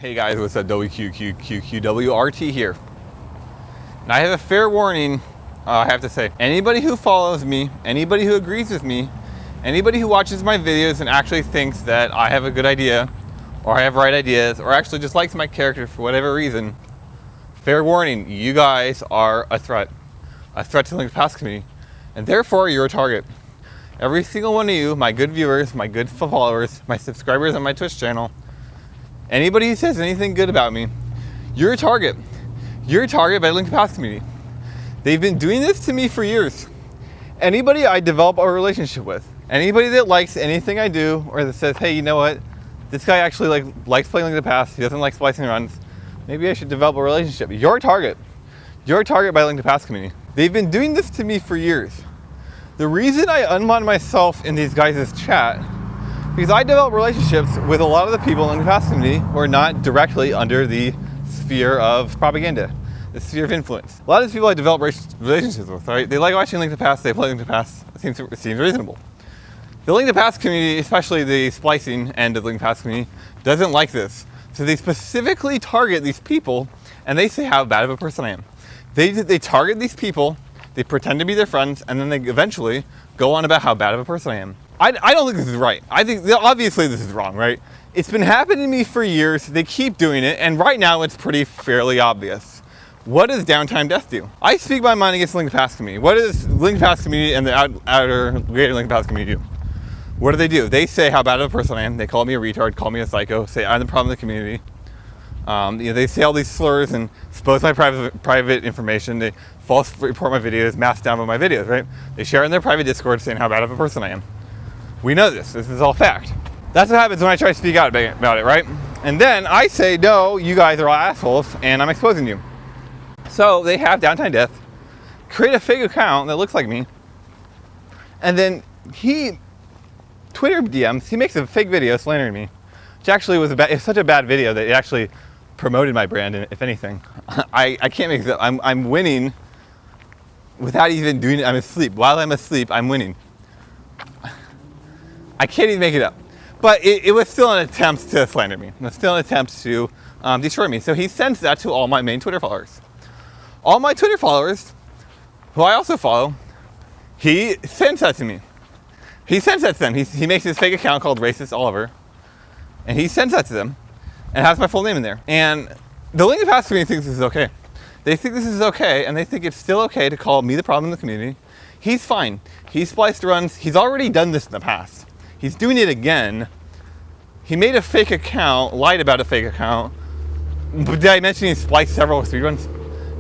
Hey guys, what's up? WQQQQWRT here. And I have a fair warning, I have to say. Anybody who follows me, anybody who agrees with me, anybody who watches my videos and actually thinks that I have a good idea, or I have right ideas, or actually just likes my character for whatever reason, fair warning, you guys are a threat to the Link to Pass community, and therefore you're a target. Every single one of you, my good viewers, my good followers, my subscribers on my Twitch channel, anybody who says anything good about me, you're a target. You're a target by the Link to Pass community. They've been doing this to me for years. Anybody I develop a relationship with, anybody that likes anything I do, or that says, hey, you know what, this guy actually likes playing Link to Pass, he doesn't like splicing runs, maybe I should develop a relationship. You're a target. You're a target by the Link to Pass community. They've been doing this to me for years. The reason I unmod myself in these guys' chat, because I develop relationships with a lot of the people in the Link to Pass community who are not directly under the sphere of propaganda, the sphere of influence. A lot of these people I develop relationships with, right? They like watching Link to Pass, they play Link to Pass, it seems reasonable. The Link to Pass community, especially the splicing end of the Link to Pass community, doesn't like this. So they specifically target these people and they say how bad of a person I am. They target these people, they pretend to be their friends, and then they eventually go on about how bad of a person I am. I don't think this is right. I think, obviously this is wrong, right? It's been happening to me for years, they keep doing it, and right now it's pretty fairly obvious. What does DowntimeDeath do? I speak my mind against the Link to Pass community. What does the Link to Pass community and the outer greater Link to Pass community do? What do? They say how bad of a person I am, they call me a retard, call me a psycho, say I'm the problem in the community. They say all these slurs and expose my private information. They false report my videos, mass download my videos, right? They share in their private Discord saying how bad of a person I am. We know this is all fact. That's what happens when I try to speak out about it, right? And then I say, no, you guys are all assholes, and I'm exposing you. So they have DowntimeDeath create a fake account that looks like me, and then he Twitter DMs, he makes a fake video slandering me, which actually it's such a bad video that it actually promoted my brand, and if anything. I can't make it up. I'm winning without even doing it. I'm asleep. While I'm asleep, I'm winning. I can't even make it up. But it was still an attempt to slander me. It was still an attempt to destroy me. So he sends that to all my main Twitter followers. All my Twitter followers, who I also follow, he sends that to me. He sends that to them. He makes this fake account called Racist Oliver, and he sends that to them, and has my full name in there. And the Link to Pass community thinks this is okay. They think this is okay, and they think it's still okay to call me the problem in the community. He's fine. He spliced runs. He's already done this in the past. He's doing it again. He made a fake account, lied about a fake account. Did I mention he spliced several speedruns?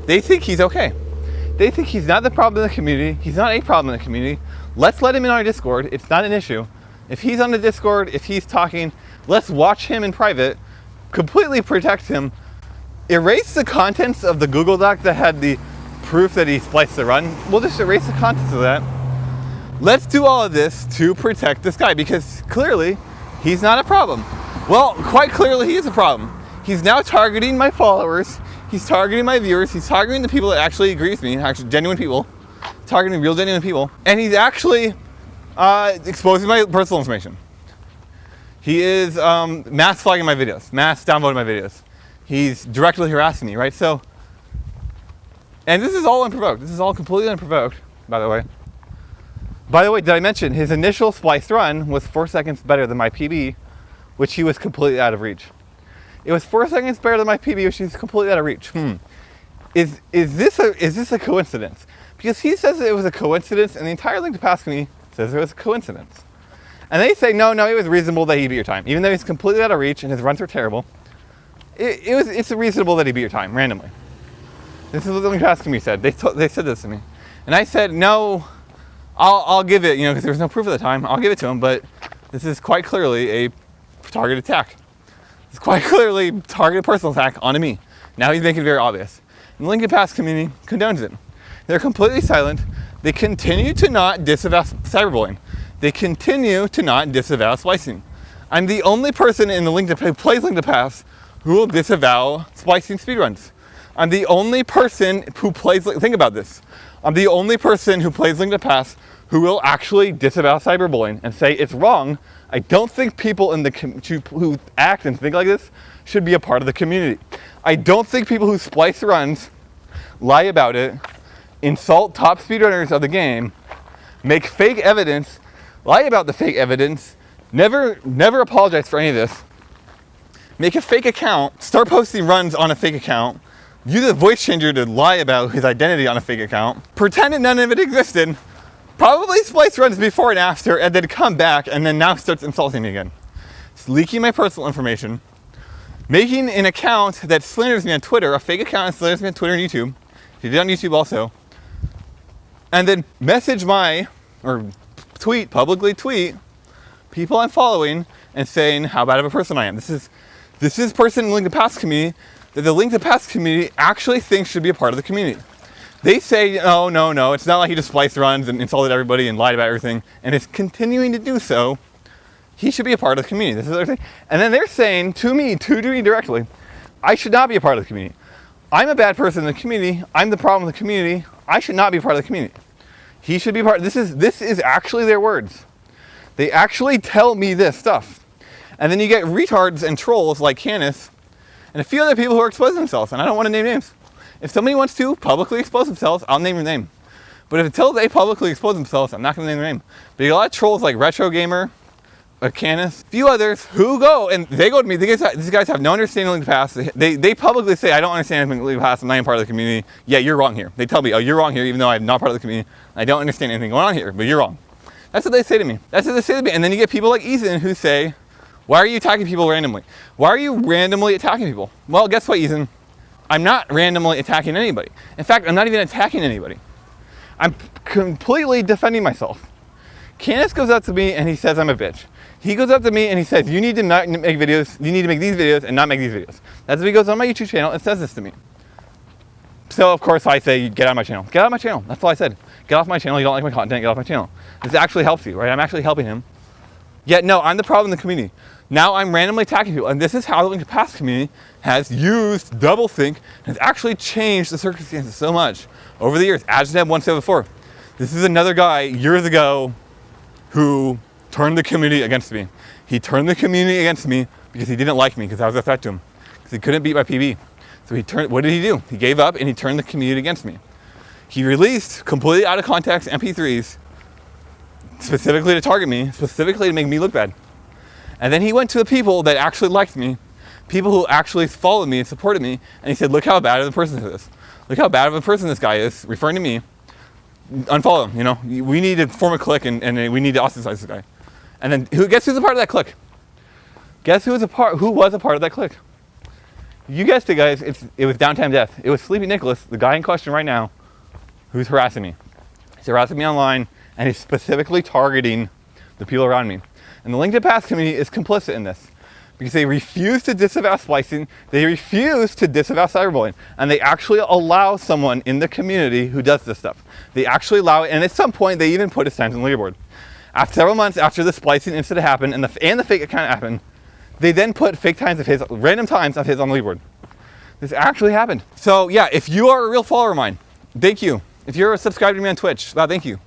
They think he's okay. They think he's not the problem in the community. He's not a problem in the community. Let's let him in our Discord. It's not an issue. If he's on the Discord, if he's talking, let's watch him in private, completely protect him, erase the contents of the Google Doc that had the proof that he spliced the run. We'll just erase the contents of that. Let's do all of this to protect this guy, because clearly he's not a problem. Well, quite clearly he is a problem. He's now targeting my followers, he's targeting my viewers, he's targeting the people that actually agree with me, actually genuine people, targeting real genuine people, and he's actually exposing my personal information. He is mass flagging my videos, mass downvoting my videos. He's directly harassing me, right? So, and this is all unprovoked. This is all completely unprovoked, by the way. By the way, did I mention his initial spliced run was 4 seconds better than my PB, which he was completely out of reach. It was 4 seconds better than my PB, which he's completely out of reach. Is this a coincidence? Because he says that it was a coincidence, and the entire Link to Pass community says it was a coincidence. And they say, no, it was reasonable that he beat your time. Even though he's completely out of reach and his runs were terrible, it's reasonable that he beat your time, randomly. This is what the Link to Pass community said. They said this to me. And I said, no, I'll give it, because there was no proof at the time, I'll give it to him, but this is quite clearly a targeted attack. It's quite clearly a targeted personal attack onto me. Now he's making it very obvious. And the Link to Pass community condones it. They're completely silent. They continue to not disavow cyberbullying. They continue to not disavow splicing. I'm the only person in the who plays Link to Pass who will disavow splicing speedruns. I'm the only person who plays, think about this. I'm the only person who plays Link to Past who will actually disavow cyberbullying and say it's wrong. I don't think people in the who act and think like this should be a part of the community. I don't think people who splice runs, lie about it, insult top speedrunners of the game, make fake evidence, lie about the fake evidence, never apologize for any of this, make a fake account, start posting runs on a fake account, use a voice changer to lie about his identity on a fake account, pretend that none of it existed, probably splice runs before and after, and then come back and then now starts insulting me again. It's leaking my personal information, making an account that slanders me on Twitter, a fake account that slanders me on Twitter and YouTube. He did on YouTube also. And then publicly tweet people I'm following and saying how bad of a person I am. This is person in the Link to Past community that the Link to Past community actually thinks should be a part of the community. They say, oh, no, it's not like he just spliced runs and insulted everybody and lied about everything, and is continuing to do so. He should be a part of the community. This is their thing. And then they're saying to me directly, I should not be a part of the community. I'm a bad person in the community. I'm the problem in the community. I should not be a part of the community. He should be part. This is actually their words. They actually tell me this stuff. And then you get retards and trolls like Canis and a few other people who are exposing themselves. And I don't want to name names. If somebody wants to publicly expose themselves, I'll name your name. But until they publicly expose themselves, I'm not going to name their name. But you got a lot of trolls like Retro Gamer, Canis, a few others who go and they go to me. These guys have no understanding of Link to Past. They publicly say, I don't understand anything Link to Past. I'm not even part of the community. Yeah, you're wrong here. They tell me, oh, you're wrong here, even though I'm not part of the community. I don't understand anything going on here, but you're wrong. That's what they say to me. That's what they say to me. And then you get people like Ethan who say, why are you attacking people randomly? Why are you randomly attacking people? Well, guess what, Ethan? I'm not randomly attacking anybody. In fact, I'm not even attacking anybody. I'm completely defending myself. Canis goes up to me and he says I'm a bitch. He goes up to me and he says, you need to not make videos, you need to make these videos and not make these videos. That's what he goes on my YouTube channel and says this to me. So of course I say, get out of my channel. Get out of my channel. That's all I said. Get off my channel. You don't like my content, get off my channel. This actually helps you, right? I'm actually helping him. Yet no, I'm the problem in the community. Now I'm randomly attacking people. And this is how the Link to Past community has used doublethink, has actually changed the circumstances so much over the years. Ajneb174. This is another guy years ago who turned the community against me. He turned the community against me because he didn't like me, because I was a threat to him, because he couldn't beat my PB. So what did he do? He gave up and he turned the community against me. He released completely out of context MP3s specifically to target me, specifically to make me look bad. And then he went to the people that actually liked me, people who actually followed me and supported me, and he said, look how bad of a person this is. Look how bad of a person this guy is, referring to me. Unfollow him, you know. We need to form a clique and we need to ostracize this guy. And then guess who's a part of that clique? Guess who was a part of that clique? You guessed it, guys. It was DowntimeDeath. It was SleepyNicholas, the guy in question right now, who's harassing me. He's harassing me online, and he's specifically targeting the people around me. And the Link to Past community is complicit in this because they refuse to disavow splicing, they refuse to disavow cyberbullying, and they actually allow someone in the community who does this stuff. They actually allow it, and at some point they even put his times on the leaderboard. After several months after the splicing incident happened and the fake account happened, they then put fake times of his, random times of his on the leaderboard. This actually happened. So yeah, if you are a real follower of mine, thank you. If you're a subscriber to me on Twitch, wow, thank you.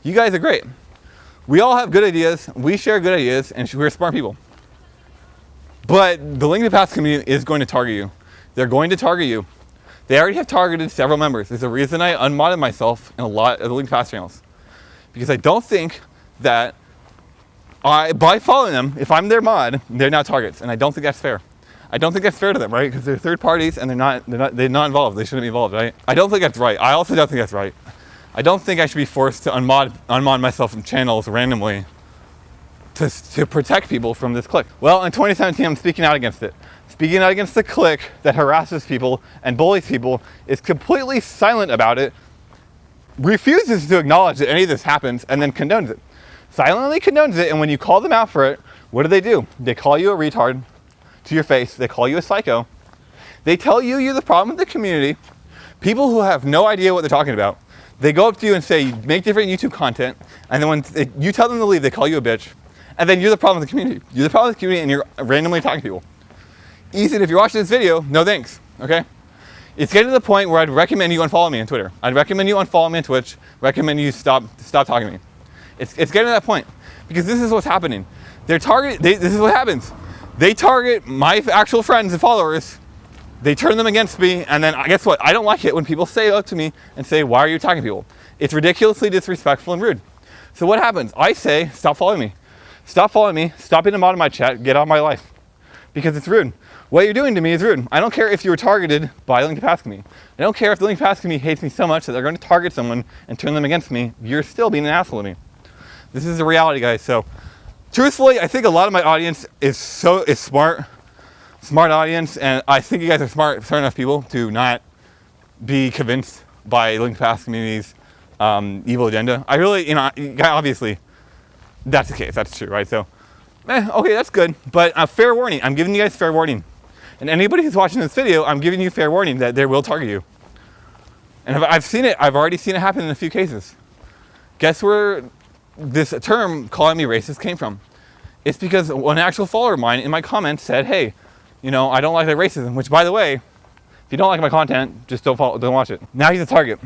You guys are great. We all have good ideas, we share good ideas, and we're smart people. But the Link to Past community is going to target you. They're going to target you. They already have targeted several members. There's a reason I unmodded myself in a lot of the Link to Past channels. Because I don't think that by following them, if I'm their mod, they're now targets, and I don't think that's fair. I don't think that's fair to them, right? Because they're third parties and they're not involved. They shouldn't be involved, right? I don't think that's right. I also don't think that's right. I don't think I should be forced to unmod myself from channels randomly to protect people from this clique. Well, in 2017, I'm speaking out against it. Speaking out against the clique that harasses people and bullies people, is completely silent about it, refuses to acknowledge that any of this happens, and then condones it. Silently condones it, and when you call them out for it, what do? They call you a retard to your face. They call you a psycho. They tell you you're the problem with the community. People who have no idea what they're talking about. They go up to you and say, make different YouTube content, and then when you tell them to leave, they call you a bitch. And then you're the problem with the community. You're the problem with the community, and you're randomly attacking people. Ethan, if you're watching this video, no thanks, okay? It's getting to the point where I'd recommend you unfollow me on Twitter. I'd recommend you unfollow me on Twitch. Recommend you stop talking to me. It's getting to that point because this is what's happening. This is what happens. They target my actual friends and followers. They turn them against me, and then guess what? I don't like it when people say up to me and say, "Why are you attacking people?" It's ridiculously disrespectful and rude. So what happens? I say, "Stop following me. Stop following me. Stop being a mod in my chat. Get out of my life," because it's rude. What you're doing to me is rude. I don't care if you were targeted by Link Pascal me. I don't care if the Link Pascal me hates me so much that they're going to target someone and turn them against me. You're still being an asshole to me. This is the reality, guys. So, truthfully, I think a lot of my audience is smart audience, and I think you guys are smart enough people to not be convinced by Link Pascal community's evil agenda. I really, obviously, that's the case. That's true, right? So, okay, that's good. But fair warning. I'm giving you guys fair warning. And anybody who's watching this video, I'm giving you fair warning that they will target you. And I've seen it. I've already seen it happen in a few cases. Guess where this term calling me racist came from? It's because an actual follower of mine in my comments said, "Hey, I don't like that racism," which, by the way, if you don't like my content, just don't watch it. Now he's a target.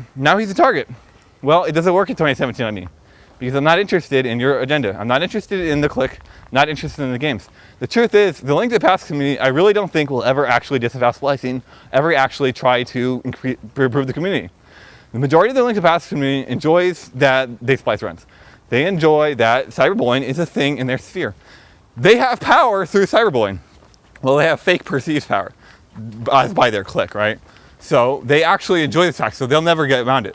Well, it doesn't work in 2017 on me because I'm not interested in your agenda. I'm not interested in the click, not interested in the games. The truth is, the Link Pascal community, I really don't think will ever actually disavow splicing, ever actually try to improve the community. The majority of the Link Pascal community enjoys that they splice runs. They enjoy that cyberbullying is a thing in their sphere. They have power through cyberbullying. Well, they have fake perceived power by their click, right? So they actually enjoy this fact, so they'll never get around it.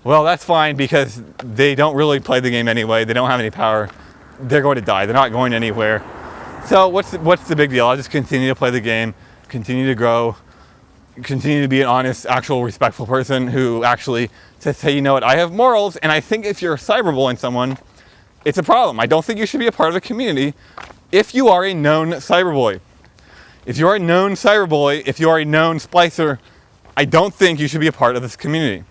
Well, that's fine because they don't really play the game anyway. They don't have any power. They're going to die. They're not going anywhere. So what's the big deal? I'll just continue to play the game, continue to grow, continue to be an honest, actual, respectful person who actually says, "Hey, you know what? I have morals, and I think if you're cyberbullying someone, it's a problem. I don't think you should be a part of the community if you are a known cyberbully. If you are a known cyberbully, if you are a known splicer, I don't think you should be a part of this community."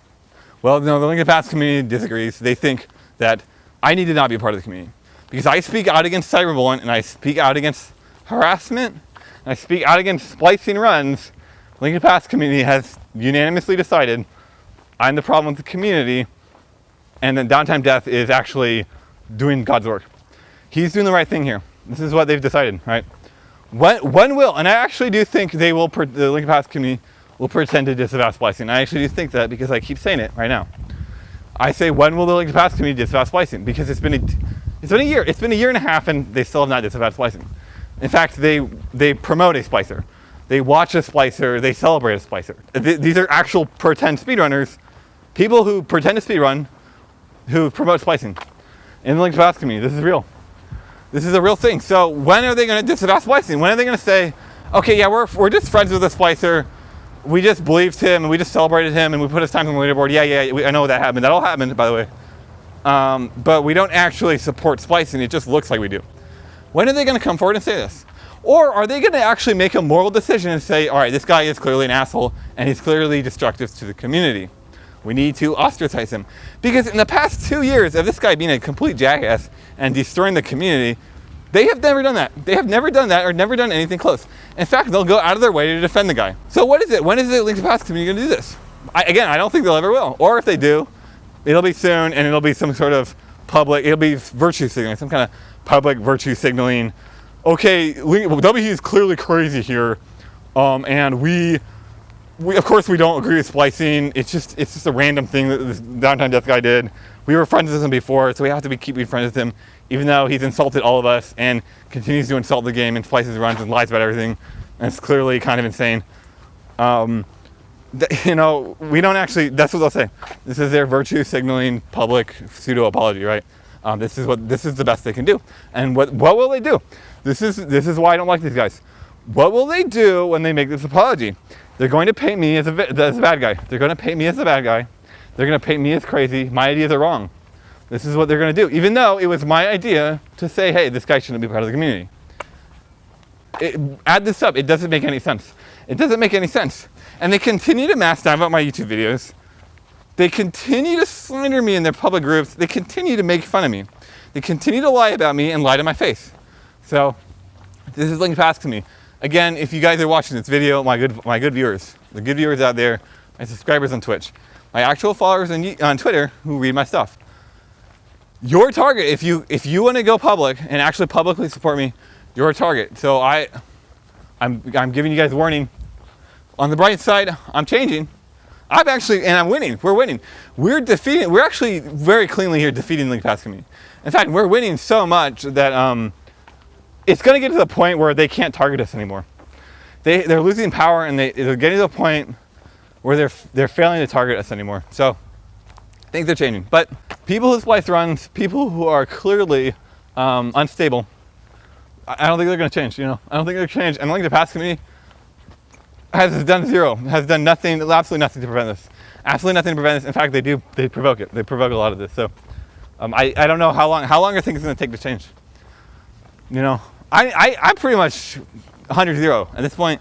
Well, no, the Link Pascal community disagrees. They think that I need to not be a part of the community because I speak out against cyberbullying and I speak out against harassment and I speak out against splicing runs. The Link Pascal community has unanimously decided I'm the problem with the community, and then DowntimeDeath is actually doing God's work. He's doing the right thing here. This is what they've decided, right? When will, and I actually do think they will, the Link Pascal community will pretend to disavow splicing. I actually do think that because I keep saying it right now. I say, when will the Link Pascal community disavow splicing? Because it's been a year. It's been a year and a half, and they still have not disavowed splicing. In fact, they promote a splicer. They watch a splicer. They celebrate a splicer. These are actual pretend speedrunners, people who pretend to speedrun, who promote splicing in the Link Pascal community. This is real. This is a real thing. So when are they going to disavow splicing? When are they going to say, "Okay, yeah, we're just friends with a splicer. We just believed him, and we just celebrated him, and we put his time on the leaderboard. Yeah, I know that happened. That all happened, by the way. But we don't actually support splicing. It just looks like we do." When are they going to come forward and say this? Or are they going to actually make a moral decision and say, "All right, this guy is clearly an asshole, and he's clearly destructive to the community. We need to ostracize him." Because in the past 2 years of this guy being a complete jackass and destroying the community, they have never done that. They have never done that or never done anything close. In fact, they'll go out of their way to defend the guy. So what is it? When is the Link Pascal community going to do this? I don't think they'll ever will. Or if they do, it'll be soon, and it'll be some sort of public, it'll be virtue signaling, some kind of public virtue signaling. Okay, WE is clearly crazy here, and we of course we don't agree with splicing. It's just a random thing that this DowntimeDeath guy did. We were friends with him before, so we have to keep being friends with him, even though he's insulted all of us and continues to insult the game and splices runs and lies about everything. And it's clearly kind of insane. We don't actually, that's what they'll say. This is their virtue signaling public pseudo apology, right? This is the best they can do. And what will they do? This is why I don't like these guys. What will they do when they make this apology? They're going to paint me as a bad guy. They're going to paint me as a bad guy. They're going to paint me as crazy. My ideas are wrong. This is what they're going to do, even though it was my idea to say, "Hey, this guy shouldn't be part of the community." Add this up. It doesn't make any sense. It doesn't make any sense. And they continue to mass down about my YouTube videos. They continue to slander me in their public groups. They continue to make fun of me. They continue to lie about me and lie to my face. So this is Link Pascal to me. Again, if you guys are watching this video, my good viewers, the good viewers out there, my subscribers on Twitch, my actual followers on Twitter who read my stuff. Your target, if you want to go public and actually publicly support me, you're a target. So I'm giving you guys a warning. On the bright side, I'm changing. I'm winning. We're winning. We're actually very cleanly here defeating the LinkPass community. In fact, we're winning so much that it's going to get to the point where they can't target us anymore. They're losing power, and they're getting to the point where they're failing to target us anymore. So things are changing. But people who splice runs, people who are clearly unstable, I don't think they're going to change. I don't think they're going to change. And the LinkPass community has done nothing, absolutely nothing to prevent this. Absolutely nothing to prevent this. In fact, they provoke it. They provoke a lot of this. So I don't know how long are things going to take to change. I'm pretty much 100-0 at this point.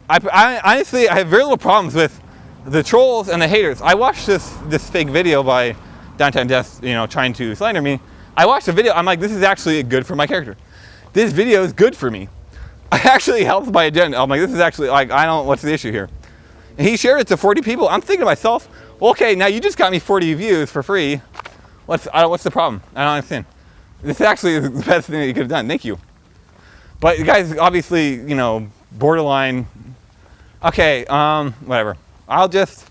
I honestly have very little problems with the trolls and the haters. I watched this fake video by DowntimeDeath, trying to slander me. I watched the video. I'm like, this is actually good for my character. This video is good for me. I actually helped my agenda. I'm like, this is actually what's the issue here? And he shared it to 40 people. I'm thinking to myself, well, okay, now you just got me 40 views for free. What's the problem? I don't understand. This actually is the best thing that you could have done. Thank you. But you guys, obviously, borderline. Okay, whatever. I'll just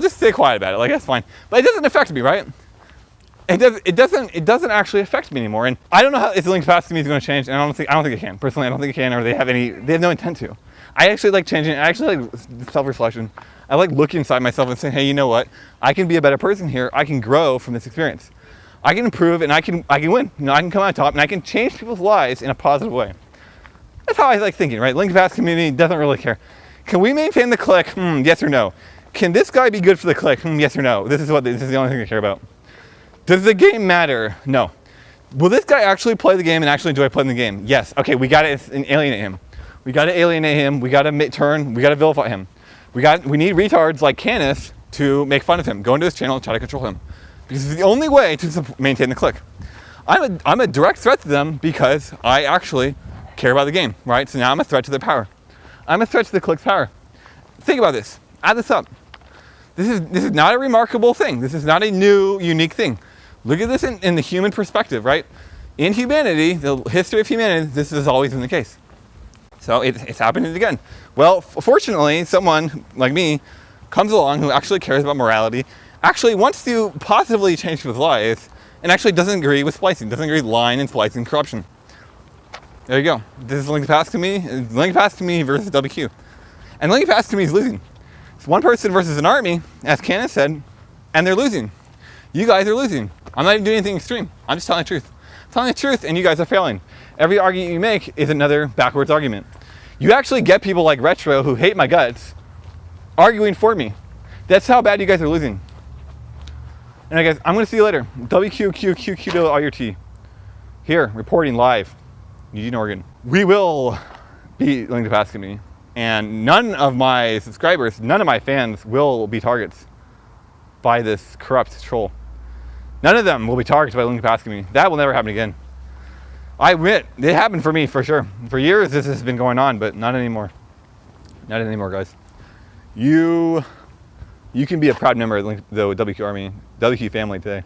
stay quiet about it. Like, that's fine. But it doesn't affect me, right? It doesn't actually affect me anymore. And I don't know if the LinkPass community is going to change. And I don't think it can. Personally, I don't think it can, or they have no intent to. I actually like changing. I actually like self-reflection. I like looking inside myself and saying, hey, you know what? I can be a better person here. I can grow from this experience. I can improve, and I can win. I can come out top, and I can change people's lives in a positive way. That's how I like thinking, right? LinkPass community doesn't really care. Can we maintain the click? Yes or no. Can this guy be good for the click? Yes or no. This is the only thing I care about. Does the game matter? No. Will this guy actually play the game and actually enjoy playing the game? Yes. Okay, we got to alienate him. We got to alienate him. We got to we got to vilify him. We need retards like Canis to make fun of him, go into his channel and try to control him. Because it's the only way to maintain the click. I'm a direct threat to them because I actually care about the game, right? So now I'm a threat to their power. I'm a threat to the click's power. Think about this. Add this up. This is not a remarkable thing. This is not a new, unique thing. Look at this in the human perspective, right? In humanity, the history of humanity, this has always been the case. So it's happening again. Well, fortunately, someone like me comes along who actually cares about morality, actually wants to positively change people's lives, and actually doesn't agree with splicing, doesn't agree with lying and splicing corruption. There you go. This is LinkPass community versus WQ. And LinkPass community is losing. It's one person versus an army, as Canis said, and they're losing. You guys are losing. I'm not even doing anything extreme. I'm just telling the truth. I'm telling the truth, and you guys are failing. Every argument you make is another backwards argument. You actually get people like Retro who hate my guts arguing for me. That's how bad you guys are losing. And I guess I'm going to see you later. WQQQQWRT here, reporting live, Eugene, Oregon. We will beat LinkPass community, and none of my subscribers, none of my fans will be targets by this corrupt troll. None of them will be targets by LinkPass community. That will never happen again. I admit, it happened for me for sure. For years this has been going on, but not anymore. Not anymore, guys. You can be a proud member of the WQ Army, WQ family today.